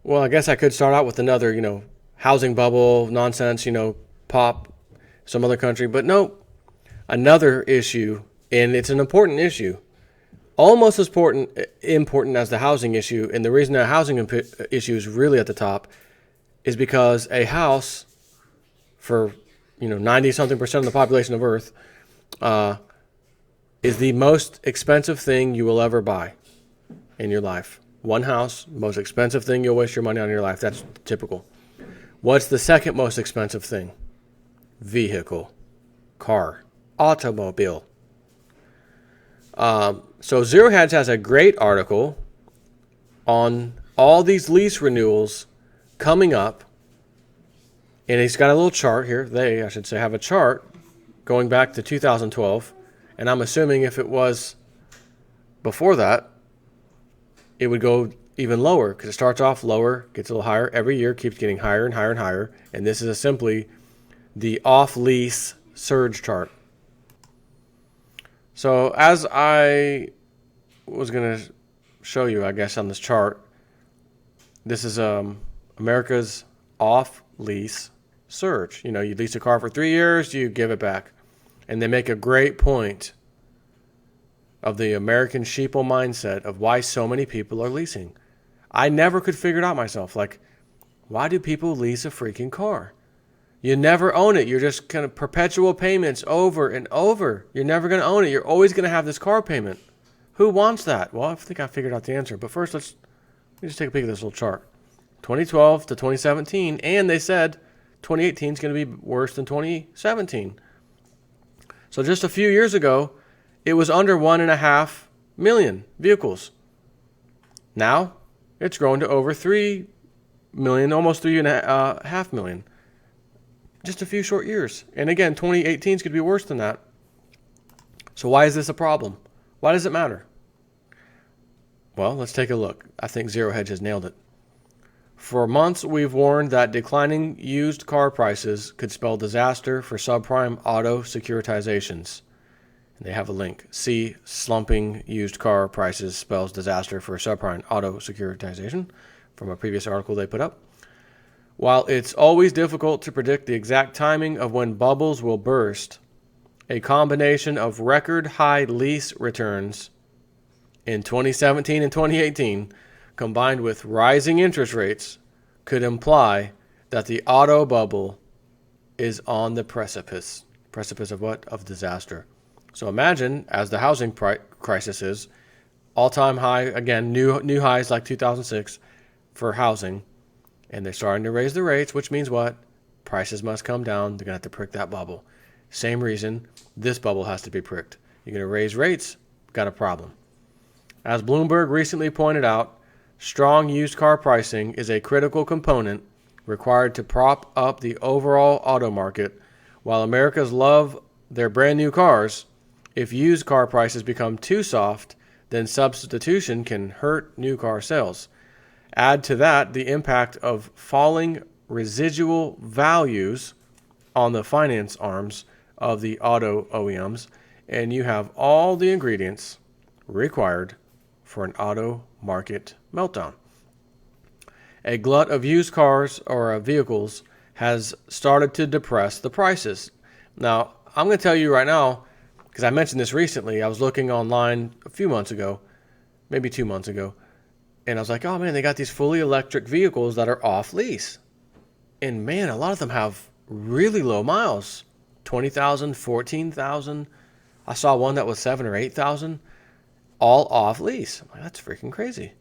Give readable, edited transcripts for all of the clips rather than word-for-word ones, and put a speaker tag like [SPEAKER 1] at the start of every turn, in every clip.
[SPEAKER 1] Well, I guess I could start out with another, housing bubble nonsense, pop some other country. But no, another issue, and it's an important issue, almost as important as the housing issue. And the reason that housing issue is really at the top is because a house for 90 something percent of the population of Earth uh, is the most expensive thing you will ever buy in your life. One house, most expensive thing you'll waste your money on in your life. That's typical. What's the second most expensive thing? Vehicle, car, automobile. So Zero Hedge has a great article on all these lease renewals coming up. And he's got a little chart here. They, I should say, have a chart going back to 2012. And I'm assuming if it was before that, it would go even lower because it starts off lower, gets a little higher. Every year keeps getting higher and higher and higher. And this is simply the off-lease surge chart. So as I was going to show you, I guess, on this chart, this is America's off-lease surge. You lease a car for 3 years, you give it back. And they make a great point of the American sheeple mindset of why so many people are leasing. I never could figure it out myself. Like, why do people lease a freaking car? You never own it. You're just kind of perpetual payments over and over. You're never going to own it. You're always going to have this car payment. Who wants that? Well, I think I figured out the answer. But first, let me just take a peek at this little chart. 2012 to 2017, and they said 2018 is going to be worse than 2017. So just a few years ago, it was under 1.5 million vehicles. Now, it's grown to over 3 million, almost 3.5 million. Just a few short years. And again, 2018 is going to be worse than that. So why is this a problem? Why does it matter? Well, let's take a look. I think Zero Hedge has nailed it. For months, we've warned that declining used car prices could spell disaster for subprime auto securitizations. And they have a link. See, slumping used car prices spells disaster for subprime auto securitization from a previous article they put up. While it's always difficult to predict the exact timing of when bubbles will burst, a combination of record high lease returns in 2017 and 2018 combined with rising interest rates could imply that the auto bubble is on the precipice. Precipice of what? Of disaster. So imagine, as the housing crisis is, all-time high, again, new highs like 2006 for housing, and they're starting to raise the rates, which means what? Prices must come down. They're going to have to prick that bubble. Same reason this bubble has to be pricked. You're going to raise rates, got a problem. As Bloomberg recently pointed out, strong used car pricing is a critical component required to prop up the overall auto market. While Americans love their brand new cars, if used car prices become too soft, then substitution can hurt new car sales. Add to that the impact of falling residual values on the finance arms of the auto OEMs, and you have all the ingredients required for an auto market meltdown. A glut of used cars or vehicles has started to depress the prices. Now, I'm going to tell you right now, because I mentioned this recently, I was looking online a few months ago, maybe 2 months ago, and I was like, oh man, they got these fully electric vehicles that are off lease. And man, a lot of them have really low miles, 20,000, 14,000. I saw one that was 7,000 or 8,000, all off lease. I'm like, that's freaking crazy.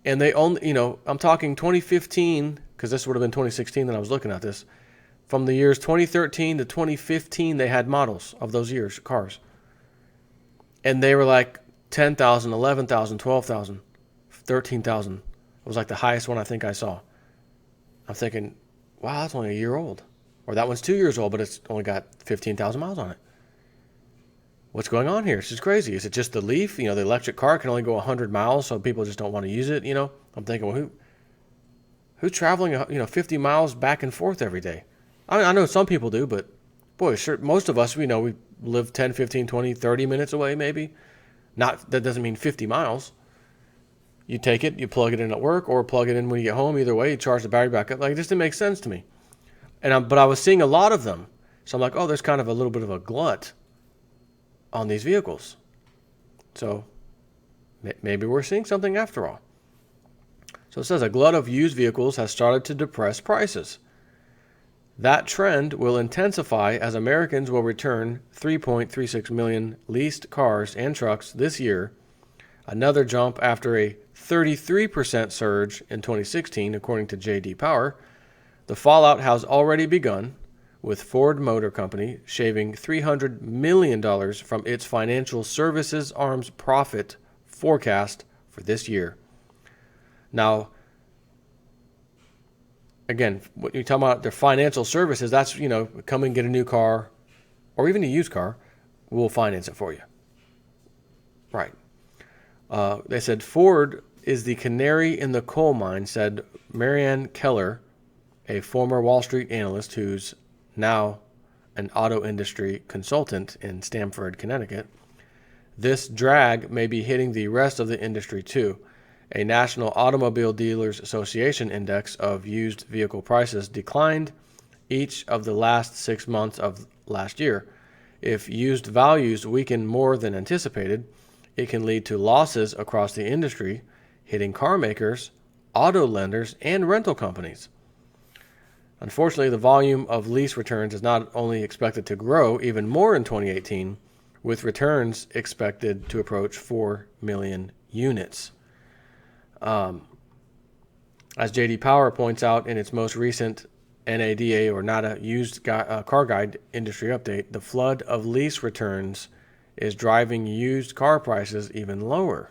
[SPEAKER 1] And they only, I'm talking 2015, because this would have been 2016 that I was looking at this. From the years 2013 to 2015, they had models of those years, cars. And they were like 10,000, 11,000, 12,000, 13,000. It was like the highest one I think I saw. I'm thinking, wow, that's only a year old. Or that one's 2 years old, but it's only got 15,000 miles on it. What's going on here? It's just crazy. Is it just the Leaf? The electric car can only go 100 miles, so people just don't want to use it, I'm thinking, well, who's traveling, 50 miles back and forth every day? I know some people do, but boy, sure, most of us, we live 10, 15, 20, 30 minutes away maybe. That doesn't mean 50 miles. You take it, you plug it in at work, or plug it in when you get home. Either way, you charge the battery back up. Like, it just didn't make sense to me. But I was seeing a lot of them. So I'm like, oh, there's kind of a little bit of a glut on these vehicles. So maybe we're seeing something after all. So it says a glut of used vehicles has started to depress prices. That trend will intensify as Americans will return 3.36 million leased cars and trucks this year, another jump after a 33% surge in 2016, according to J.D. Power. The fallout has already begun, with Ford Motor Company shaving $300 million from its financial services arm's profit forecast for this year. Now, again, when you talk about their financial services, that's, come and get a new car or even a used car, we'll finance it for you. Right. They said Ford is the canary in the coal mine, said Marianne Keller, a former Wall Street analyst who's now an auto industry consultant in Stamford, Connecticut. This drag may be hitting the rest of the industry too. A National Automobile Dealers Association index of used vehicle prices declined each of the last 6 months of last year. If used values weaken more than anticipated, it can lead to losses across the industry, hitting car makers, auto lenders, and rental companies. Unfortunately, the volume of lease returns is not only expected to grow even more in 2018, with returns expected to approach 4 million units. As J.D. Power points out in its most recent NADA or NADA used car guide industry update, the flood of lease returns is driving used car prices even lower.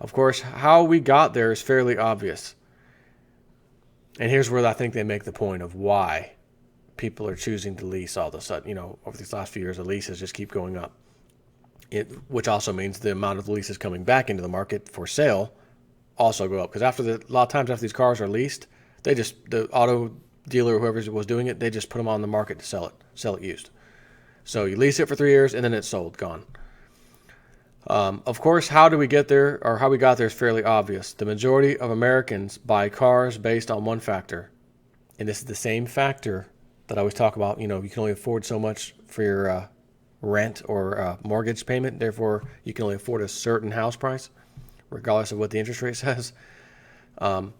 [SPEAKER 1] Of course, how we got there is fairly obvious. And here's where I think they make the point of why people are choosing to lease all of a sudden. Over these last few years, the leases just keep going up. Which also means the amount of leases coming back into the market for sale also go up. Because a lot of times after these cars are leased, the auto dealer or whoever was doing it, they just put them on the market to sell it used. So you lease it for 3 years and then it's sold, gone. Of course, how we got there is fairly obvious. The majority of Americans buy cars based on one factor. And this is the same factor that I always talk about. You can only afford so much for your rent or mortgage payment. Therefore, you can only afford a certain house price, regardless of what the interest rate says. Or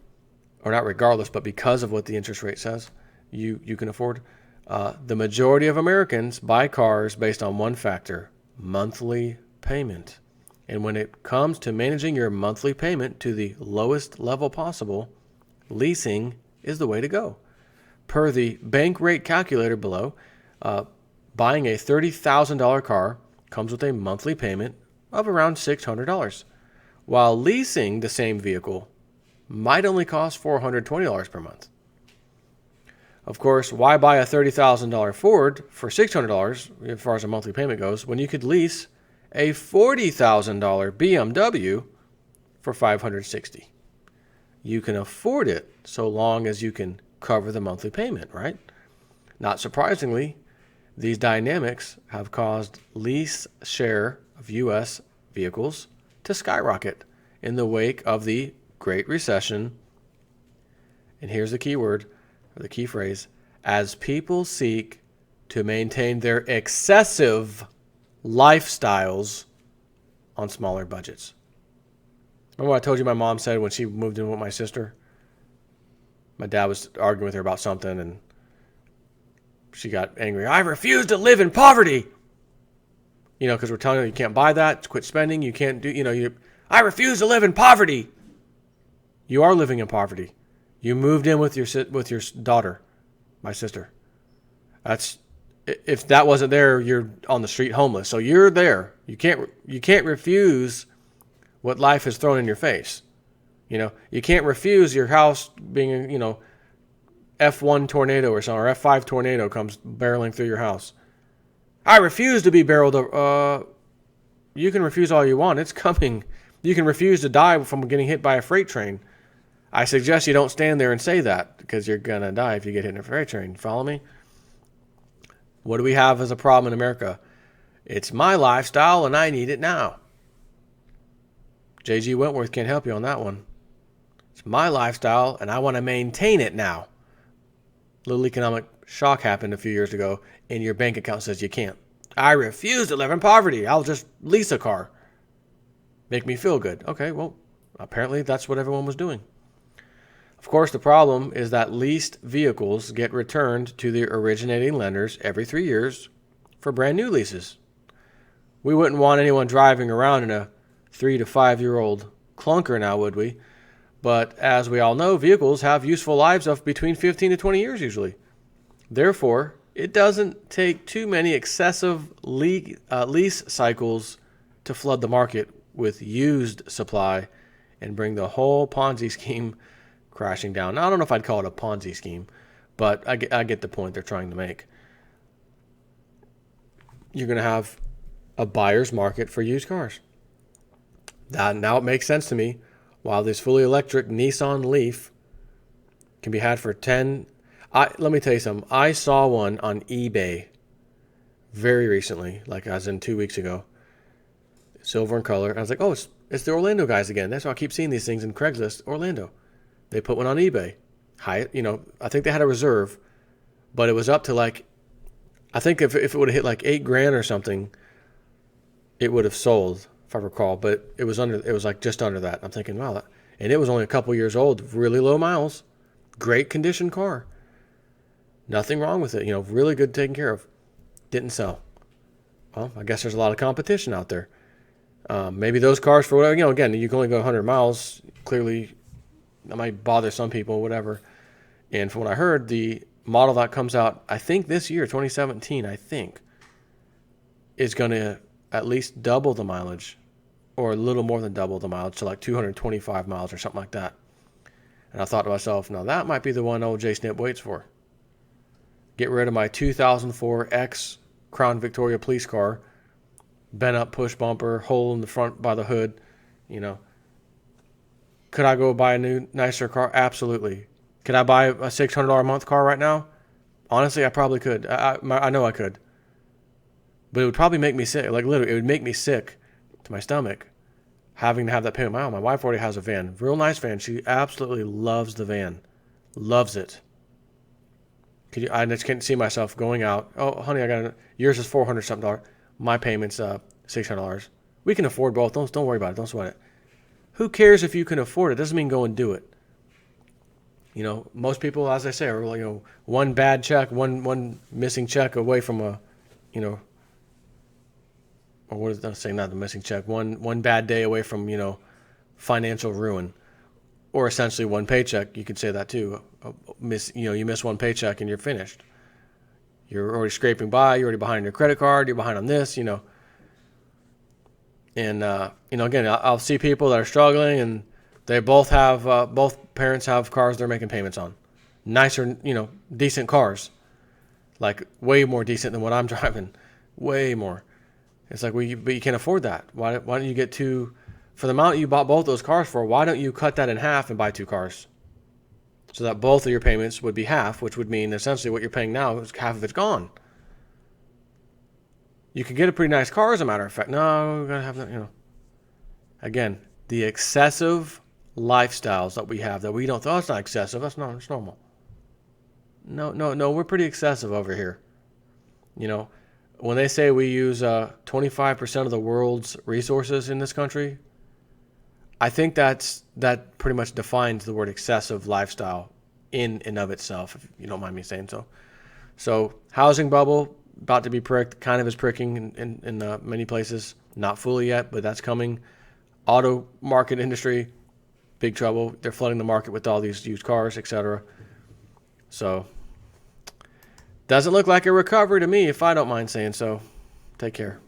[SPEAKER 1] not regardless, but because of what the interest rate says, you can afford. The majority of Americans buy cars based on one factor, monthly payment. And when it comes to managing your monthly payment to the lowest level possible, leasing is the way to go. Per the bank rate calculator below, buying a $30,000 car comes with a monthly payment of around $600, while leasing the same vehicle might only cost $420 per month. Of course, why buy a $30,000 Ford for $600 as far as a monthly payment goes when you could lease a $40,000 BMW for $560? You can afford it so long as you can cover the monthly payment, right? Not surprisingly, these dynamics have caused lease share of U.S. vehicles to skyrocket in the wake of the Great Recession. And here's the key word, or the key phrase: as people seek to maintain their excessive lifestyles on smaller budgets. Remember what I told you my mom said when she moved in with my sister? My dad was arguing with her about something, and she got angry. I refuse to live in poverty. Because we're telling her you can't buy that, quit spending, you can't do, I refuse to live in poverty. You are living in poverty. You moved in with your daughter, my sister. If that wasn't there, you're on the street homeless. So you're there. You can't refuse what life has thrown in your face. You can't refuse your house being, F1 tornado or something, or F5 tornado comes barreling through your house. I refuse to be barreled over. You can refuse all you want. It's coming. You can refuse to die from getting hit by a freight train. I suggest you don't stand there and say that, because you're going to die if you get hit in a freight train. Follow me? What do we have as a problem in America? It's my lifestyle and I need it now. JG Wentworth can't help you on that one. It's my lifestyle, and I want to maintain it now. Little economic shock happened a few years ago, and your bank account says you can't. I refuse to live in poverty. I'll just lease a car. Make me feel good. Okay, well, apparently that's what everyone was doing. Of course, the problem is that leased vehicles get returned to the originating lenders every 3 years for brand new leases. We wouldn't want anyone driving around in a 3 to 5 year old clunker now, would we? But as we all know, vehicles have useful lives of between 15 to 20 years usually. Therefore, it doesn't take too many excessive lease cycles to flood the market with used supply and bring the whole Ponzi scheme crashing down. Now, I don't know if I'd call it a Ponzi scheme, but I get the point they're trying to make. You're going to have a buyer's market for used cars. Now it makes sense to me. While this fully electric Nissan Leaf can be had for let me tell you something. I saw one on eBay very recently, like as in 2 weeks ago. Silver in color. I was like, oh, it's the Orlando guys again. That's why I keep seeing these things in Craigslist, Orlando. They put one on eBay. I think they had a reserve, but it was up to like, I think if it would have hit like $8,000 or something, it would have sold, if I recall. But it was like just under that. I'm thinking, wow, and it was only a couple years old, really low miles, great condition car. Nothing wrong with it, really good taken care of. Didn't sell. Well, I guess there's a lot of competition out there. Maybe those cars, for whatever, again, you can only go 100 miles. Clearly, that might bother some people, whatever. And from what I heard, the model that comes out, I think this year, 2017, is going to at least double the mileage, or a little more than double the mileage, to like 225 miles or something like that. And I thought to myself, now that might be the one old J Snip waits for. Get rid of my 2004 X Crown Victoria police car, bent up push bumper, hole in the front by the hood. Could I go buy a new, nicer car? Absolutely. Could I buy a $600 a month car right now? Honestly, I probably could. I know I could. But it would probably make me sick. Like literally, it would make me sick to my stomach having to have that payment. My wife already has a van. Real nice van. She absolutely loves the van. Loves it. I just can't see myself going out. Oh, honey, yours is $400 something. My payment's $600. We can afford both. Don't worry about it. Don't sweat it. Who cares if you can afford it? Doesn't mean go and do it. Most people, as I say, are one bad check, one missing check away from or what is that saying? Not the missing check. One bad day away from financial ruin, or essentially one paycheck. You could say that too. You miss one paycheck and you're finished. You're already scraping by. You're already behind on your credit card. You're behind on this. And again, I'll see people that are struggling, and they both parents have cars they're making payments on, nicer, decent cars, like way more decent than what I'm driving, way more. It's like, but you can't afford that. Why don't you get for the amount you bought both those cars for? Why don't you cut that in half and buy two cars, so that both of your payments would be half, which would mean essentially what you're paying now is half of it's gone. You could get a pretty nice car, as a matter of fact. No, we gotta have that. Again, the excessive lifestyles that we have that we don't. Oh, it's not excessive. It's normal. No, we're pretty excessive over here. When they say we use 25% of the world's resources in this country, I think that pretty much defines the word excessive lifestyle in and of itself, if you don't mind me saying so. So housing bubble about to be pricked, kind of is pricking in many places, not fully yet, but that's coming. Auto market industry, big trouble. They're flooding the market with all these used cars, etc. So doesn't look like a recovery to me, if I don't mind saying so. Take care.